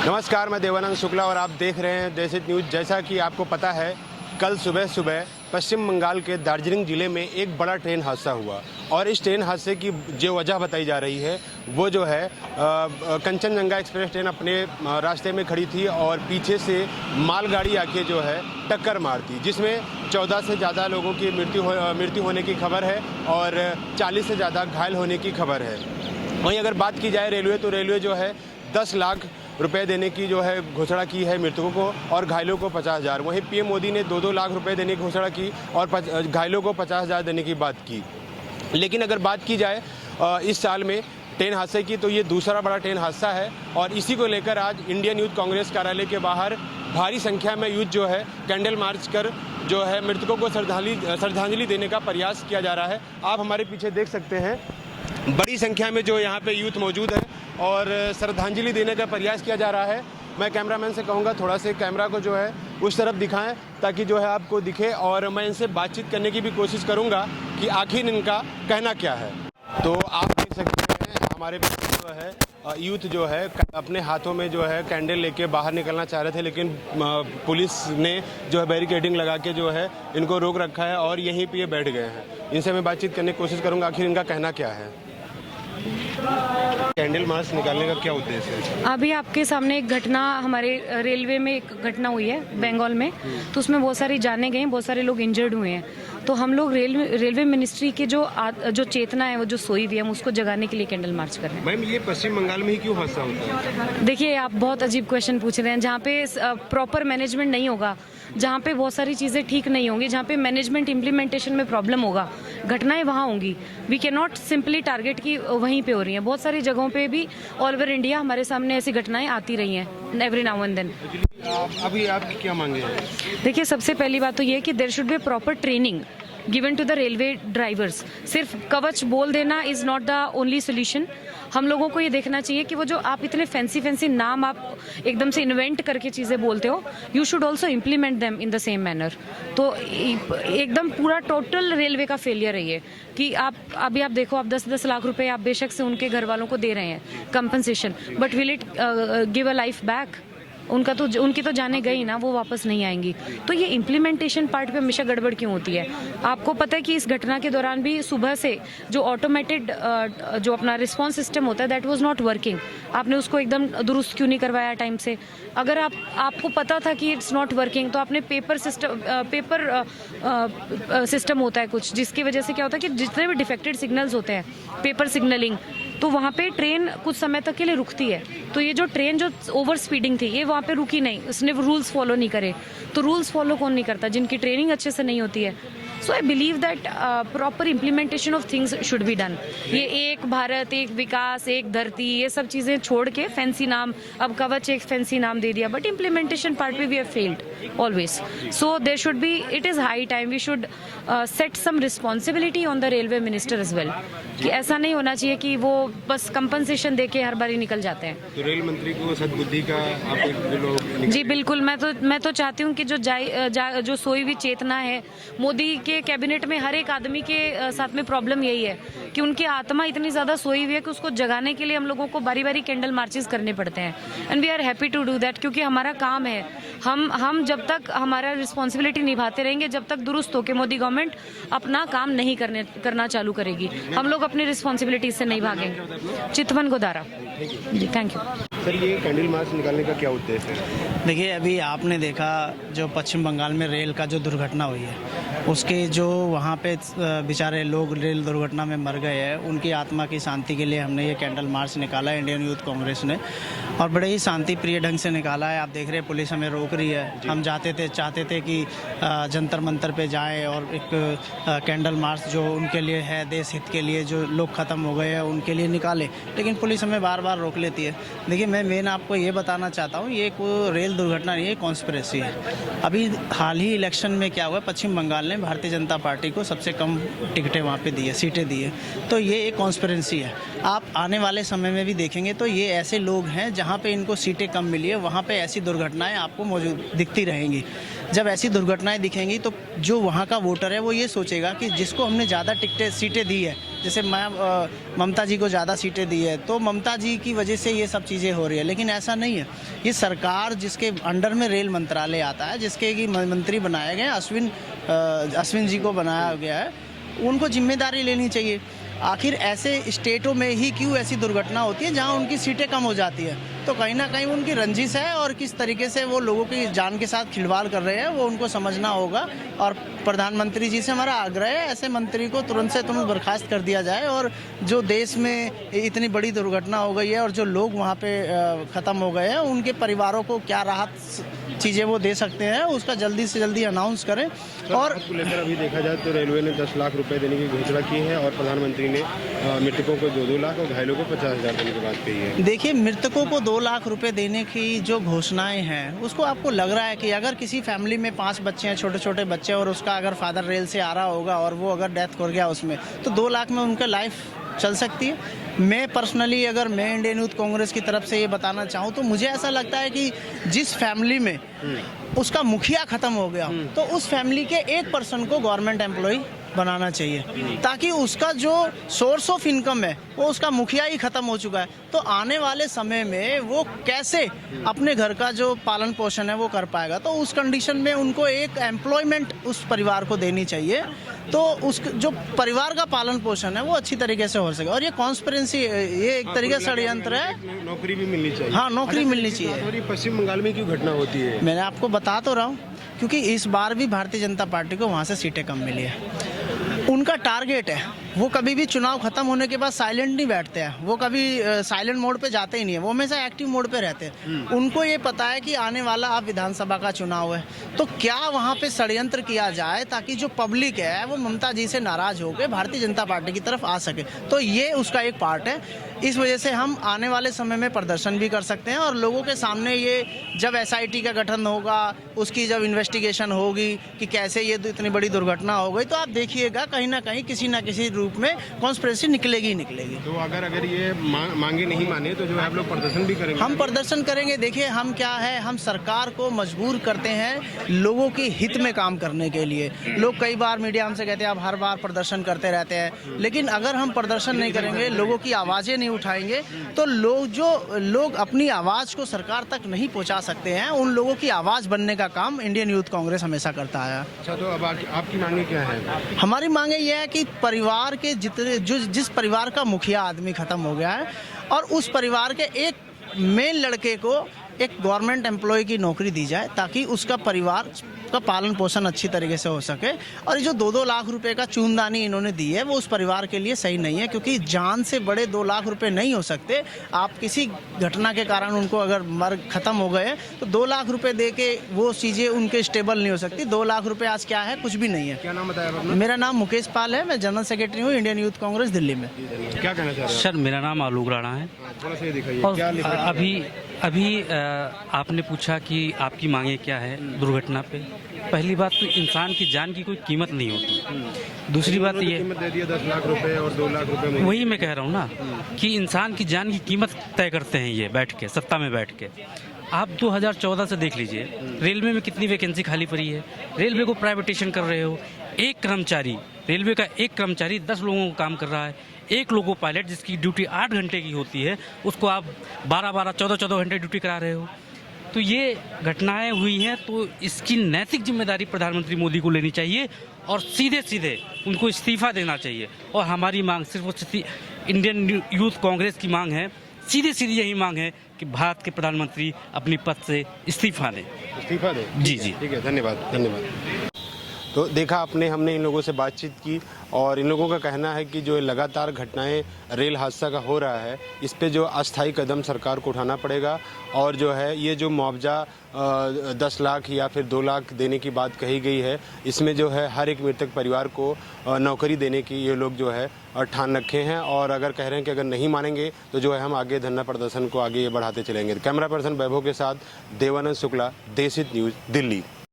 नमस्कार, मैं देवानंद शुक्ला और आप देख रहे हैं देश हित न्यूज़। जैसा कि आपको पता है, कल सुबह सुबह पश्चिम बंगाल के दार्जिलिंग ज़िले में एक बड़ा ट्रेन हादसा हुआ और इस ट्रेन हादसे की जो वजह बताई जा रही है वो जो है कंचनजंगा एक्सप्रेस ट्रेन अपने रास्ते में खड़ी थी और पीछे से मालगाड़ी आके जो है टक्कर मार दी, जिसमें 14 से ज़्यादा लोगों की मृत्यु होने की खबर है और 40 से ज़्यादा घायल होने की खबर है। वहीं अगर बात की जाए रेलवे, तो रेलवे जो है 10 लाख रुपए देने की जो है घोषणा की है मृतकों को और घायलों को 50,000। वहीं पीएम मोदी ने 2-2 लाख रुपए देने की घोषणा की और घायलों को 50,000 देने की बात की। लेकिन अगर बात की जाए इस साल में ट्रेन हादसे की, तो ये दूसरा बड़ा ट्रेन हादसा है और इसी को लेकर आज इंडियन यूथ कांग्रेस कार्यालय के बाहर भारी संख्या में यूथ जो है कैंडल मार्च कर जो है मृतकों को श्रद्धांजलि देने का प्रयास किया जा रहा है। आप हमारे पीछे देख सकते हैं, बड़ी संख्या में जो यहाँ पे यूथ मौजूद है और श्रद्धांजलि देने का प्रयास किया जा रहा है। मैं कैमरामैन से कहूँगा थोड़ा से कैमरा को जो है उस तरफ दिखाएं ताकि जो है आपको दिखे और मैं इनसे बातचीत करने की भी कोशिश करूँगा कि आखिर इनका कहना क्या है। तो आप देख सकते हैं हमारे पास जो है यूथ जो है अपने हाथों में जो है कैंडल लेके बाहर निकलना चाह रहे थे, लेकिन पुलिस ने जो है बैरिकेडिंग लगा के जो है इनको रोक रखा है और यहीं पे ये बैठ गए हैं। इनसे मैं बातचीत करने की कोशिश करूँगा आखिर इनका कहना क्या है। कैंडल मार्च निकालने का क्या उद्देश्य है? अभी आपके सामने एक घटना, हमारे रेलवे में एक घटना हुई है बंगाल में, तो उसमें बहुत सारी जाने गई, बहुत सारे लोग इंजर्ड हुए हैं। तो हम लोग रेलवे मिनिस्ट्री के जो चेतना है, वो जो सोई हुई है, हम उसको जगाने के लिए कैंडल मार्च कर रहे हैं। मैम, ये पश्चिम बंगाल में ही क्यों हादसा होता है? देखिए, आप बहुत अजीब क्वेश्चन पूछ रहे हैं। जहाँ पे प्रॉपर मैनेजमेंट नहीं होगा, जहाँ पे बहुत सारी चीज़ें ठीक नहीं होंगी, जहाँ पे मैनेजमेंट इम्प्लीमेंटेशन में प्रॉब्लम होगा, घटनाएं वहाँ होंगी। We can not simply target की वहीं पे हो रही हैं। बहुत सारी जगहों पे भी ऑल ओवर इंडिया हमारे सामने ऐसी घटनाएं आती रही हैं एवरी नाउ एंड देन। अभी आपकी क्या मांगे हैं? देखिए, सबसे पहली बात तो ये है कि there should be proper training given to the railway drivers. सिर्फ कवच बोल देना is not the only solution. हम लोगों को ये देखना चाहिए कि वो जो आप इतने फैंसी नाम आप एकदम से इन्वेंट करके चीज़ें बोलते हो, you should also implement them in the same manner. तो एकदम पूरा टोटल रेलवे का फेलियर है ये कि आप देखो, आप 10-10 लाख रुपए आप बेशक से उनके घर वालों को दे रहे हैं compensation, but will it give a life back? उनकी तो जाने गई ना, वो वापस नहीं आएंगी। तो ये इम्प्लीमेंटेशन पार्ट पे हमेशा गड़बड़ क्यों होती है? आपको पता है कि इस घटना के दौरान भी सुबह से जो ऑटोमेटेड जो अपना रिस्पांस सिस्टम होता है, दैट वाज नॉट वर्किंग। आपने उसको एकदम दुरुस्त क्यों नहीं करवाया टाइम से? अगर आपको पता था कि इट्स नॉट वर्किंग, तो आपने पेपर सिस्टम होता है कुछ, जिसकी वजह से क्या होता है कि जितने भी डिफेक्टेड सिग्नल्स होते हैं, पेपर सिग्नलिंग, तो वहाँ पे ट्रेन कुछ समय तक के लिए रुकती है। तो ये जो ट्रेन जो ओवर स्पीडिंग थी, ये वहाँ पे रुकी नहीं, उसने रूल्स फॉलो नहीं करे। तो रूल्स फॉलो कौन नहीं करता? जिनकी ट्रेनिंग अच्छे से नहीं होती है। So I believe that proper implementation of things should be done. ये एक भारत, एक विकास, एक धरती, ये सब चीज़ें छोड़ के फैंसी नाम, अब कवच एक फैंसी नाम दे दिया, बट इम्प्लीमेंटेशन पार्ट में we have failed always. So there should be, it is high time we should set some responsibility on the railway minister as well, कि ऐसा नहीं होना चाहिए कि वो बस कंपनसेशन दे के हर बार ही निकल जाते हैं। तो रेल मंत्री को सद्बुद्धि का आप जी बिल्कुल, मैं तो चाहती हूँ कि जो सोई हुई चेतना है, मोदी के कैबिनेट में हर एक आदमी के साथ में प्रॉब्लम यही है कि उनकी आत्मा इतनी ज़्यादा सोई हुई है कि उसको जगाने के लिए हम लोगों को बारी बारी कैंडल मार्चेस करने पड़ते हैं। And we are happy to do that, क्योंकि हमारा काम है। हम जब तक हमारा रिस्पॉन्सिबिलिटी निभाते रहेंगे, जब तक दुरुस्त होकर मोदी गवर्नमेंट अपना काम नहीं करना चालू करेगी, हम लोग अपनी रिस्पॉन्सिबिलिटी से नहीं भागेंगे। चितवन गोदारा जी, थैंक यू। सर, ये कैंडल मार्च निकालने का क्या उद्देश्य है? देखिए, अभी आपने देखा जो पश्चिम बंगाल में रेल का जो दुर्घटना हुई है, उसके जो वहाँ पे बेचारे लोग रेल दुर्घटना में मर गए हैं, उनकी आत्मा की शांति के लिए हमने ये कैंडल मार्च निकाला, इंडियन यूथ कांग्रेस ने, और बड़े ही शांति प्रिय ढंग से निकाला है। आप देख रहे हैं पुलिस हमें रोक रही है। हम चाहते थे कि जंतर मंतर पे जाएं और एक कैंडल मार्च जो उनके लिए है, देश हित के लिए, जो लोग ख़त्म हो गए हैं उनके लिए निकाले, लेकिन पुलिस हमें बार बार रोक लेती है। देखिए, मैं आपको ये बताना चाहता हूँ, ये कोई रेल दुर्घटना नहीं है, कॉन्स्पिरेसी है। अभी हाल ही इलेक्शन में क्या हुआ, पश्चिम बंगाल वाले ने भारतीय जनता पार्टी को सबसे कम टिकटें वहाँ पे दी है, सीटें दी है। तो ये एक कॉन्स्पिरेंसी है। आप आने वाले समय में भी देखेंगे तो ये ऐसे लोग हैं जहाँ पे इनको सीटें कम मिली है, वहाँ पे ऐसी दुर्घटनाएं आपको मौजूद दिखती रहेंगी। जब ऐसी दुर्घटनाएं दिखेंगी तो जो वहाँ का वोटर है वो ये सोचेगा कि जिसको हमने ज़्यादा सीटें दी है, जैसे ममता जी को ज़्यादा सीटें दी है तो ममता जी की वजह से ये सब चीज़ें हो रही है, लेकिन ऐसा नहीं है। ये सरकार जिसके अंडर में रेल मंत्रालय आता है, जिसके कि मंत्री बनाए गए अश्विन जी को बनाया गया है, उनको जिम्मेदारी लेनी चाहिए। आखिर ऐसे स्टेटों में ही क्यों ऐसी दुर्घटना होती है जहां उनकी सीटें कम हो जाती है? तो कहीं ना कहीं उनकी रंजिश है और किस तरीके से वो लोगों की जान के साथ खिलवाड़ कर रहे हैं वो उनको समझना होगा। और प्रधानमंत्री जी से हमारा आग्रह है ऐसे मंत्री को तुरंत से तुरंत बर्खास्त कर दिया जाए, और जो देश में इतनी बड़ी दुर्घटना हो गई है और जो लोग वहाँ पे ख़त्म हो गए हैं उनके परिवारों को क्या राहत चीज़ें वो दे सकते हैं उसका जल्दी से जल्दी अनाउंस करें। और लेकर अभी देखा जाए तो रेलवे ने 10 लाख रुपए देने की घोषणा की है और प्रधानमंत्री ने मृतकों को 2-2 लाख और घायलों को 50,000 देने की बात कही है। देखिए, मृतकों को 2 लाख रुपए देने की जो घोषणाएं हैं उसको आपको लग रहा है कि अगर किसी फैमिली में 5 बच्चे हैं, छोटे छोटे बच्चे, और उसका अगर फादर रेल से आ रहा होगा और वो अगर डेथ कर गया उसमें, तो 2 लाख में उनका लाइफ चल सकती है। मैं पर्सनली अगर मैं इंडियन यूथ कांग्रेस की तरफ से ये बताना चाहूँ तो मुझे ऐसा लगता है कि जिस फैमिली में उसका मुखिया खत्म हो गया तो उस फैमिली के एक पर्सन को गवर्नमेंट एम्प्लॉय बनाना चाहिए, ताकि उसका जो सोर्स ऑफ इनकम है वो उसका मुखिया ही खत्म हो चुका है। तो आने वाले समय में वो कैसे अपने घर का जो पालन पोषण है वो कर पाएगा? तो उस कंडीशन में उनको एक एम्प्लॉयमेंट उस परिवार को देनी चाहिए, तो उस जो परिवार का पालन पोषण है वो अच्छी तरीके से हो सके। और ये कॉन्स्पिरेंसी, ये एक तरीके से षड्यंत्र है। नौकरी भी मिलनी चाहिए। हाँ, नौकरी मिलनी चाहिए। पश्चिम बंगाल में क्यों घटना होती है? मैंने आपको बता तो रहा हूँ, क्योंकि इस बार भी भारतीय जनता पार्टी को वहाँ से सीटें कम मिली है। उनका टारगेट है, वो कभी भी चुनाव खत्म होने के बाद साइलेंट नहीं बैठते हैं, वो कभी साइलेंट मोड पे जाते ही नहीं है, वो हमेशा एक्टिव मोड पे रहते हैं। उनको ये पता है कि आने वाला अब विधानसभा का चुनाव है, तो क्या वहाँ पे षड्यंत्र किया जाए ताकि जो पब्लिक है वो ममता जी से नाराज होकर भारतीय जनता पार्टी की तरफ आ सके। तो ये उसका एक पार्ट है। इस वजह से हम आने वाले समय में प्रदर्शन भी कर सकते हैं और लोगों के सामने ये जब SIT का गठन होगा, उसकी जब इन्वेस्टिगेशन होगी कि कैसे ये इतनी बड़ी दुर्घटना हो गई, तो आप देखिएगा कहीं ना किसी रूप में कॉन्स्पिरेसी निकलेगी ही निकलेगी। तो अगर ये मांगे नहीं माने तो जो है आप लोग प्रदर्शन भी करेंगे? हम प्रदर्शन करेंगे। देखिए, हम क्या है, हम सरकार को मजबूर करते हैं लोगों के हित में काम करने के लिए। लोग कई बार मीडिया हमसे कहते हैं आप हर बार प्रदर्शन करते रहते हैं, लेकिन अगर हम प्रदर्शन नहीं करेंगे, लोगों की आवाज़ें नहीं उठाएंगे, तो लोग अपनी आवाज़ को सरकार तक नहीं पहुंचा सकते हैं। उन लोगों की आवाज़ बनने का काम इंडियन यूथ कांग्रेस हमेशा करता है। अच्छा, तो अब आपकी मांगे क्या है? हमारी मांगे ये है कि परिवार के जिस परिवार का मुखिया आदमी खत्म हो गया है और उस परिवार के एक मेन लड़के को एक गवर्नमेंट एम्प्लॉय की नौकरी दी जाए, ताकि उसका परिवार का पालन पोषण अच्छी तरीके से हो सके। और ये जो 2-2 लाख रुपए का चूनदानी इन्होंने दी है वो उस परिवार के लिए सही नहीं है, क्योंकि जान से बड़े 2 लाख रुपए नहीं हो सकते। आप किसी घटना के कारण उनको अगर खत्म हो गए तो 2 लाख रुपए दे के वो चीज़ें उनके स्टेबल नहीं हो सकती। 2 लाख रुपए आज क्या है, कुछ भी नहीं है। क्या नाम बताया आपने? मेरा नाम मुकेश पाल है, मैं जनरल सेक्रेटरी हूँ इंडियन यूथ कांग्रेस दिल्ली में। क्या कहना चाह रहे हैं? सर, मेरा नाम आलोक राणा है। थोड़ा सा ये दिखाइए। और क्या लिखा है? अभी आपने पूछा कि आपकी मांगे क्या है दुर्घटना पे। पहली बात तो इंसान की जान की कोई कीमत नहीं होती। दूसरी बात ये कीमत दे दिया 10 लाख रुपए और 2 लाख रुपए। वही मैं कह रहा हूँ ना कि इंसान की जान की कीमत तय करते हैं ये बैठ के, सत्ता में बैठ के। आप 2014 से देख लीजिए रेलवे में कितनी वैकेंसी खाली पड़ी है। रेलवे को प्राइवेटाइजेशन कर रहे हो। रेलवे का एक कर्मचारी 10 लोगों को काम कर रहा है। एक लोगो पायलट जिसकी ड्यूटी 8 घंटे की होती है उसको आप 12-12, 14-14 घंटे ड्यूटी करा रहे हो। तो ये घटनाएं हुई हैं, तो इसकी नैतिक जिम्मेदारी प्रधानमंत्री मोदी को लेनी चाहिए और सीधे उनको इस्तीफा देना चाहिए। और हमारी मांग सिर्फ इंडियन यूथ कांग्रेस की मांग है, सीधी यही मांग है कि भारत के प्रधानमंत्री अपनी पद से इस्तीफा दें। जी। ठीक है, धन्यवाद। तो देखा हमने इन लोगों से बातचीत की और इन लोगों का कहना है कि जो लगातार घटनाएं रेल हादसा का हो रहा है, इस पे जो अस्थायी कदम सरकार को उठाना पड़ेगा। और जो है ये जो मुआवजा 10 लाख या फिर 2 लाख देने की बात कही गई है, इसमें जो है हर एक मृतक परिवार को नौकरी देने की ये लोग जो है ठान रखे हैं। और अगर कह रहे हैं कि अगर नहीं मानेंगे तो जो है हम आगे धरना प्रदर्शन को आगे बढ़ाते चलेंगे। कैमरा पर्सन वैभव के साथ देवानंद शुक्ला, देश हित न्यूज़, दिल्ली।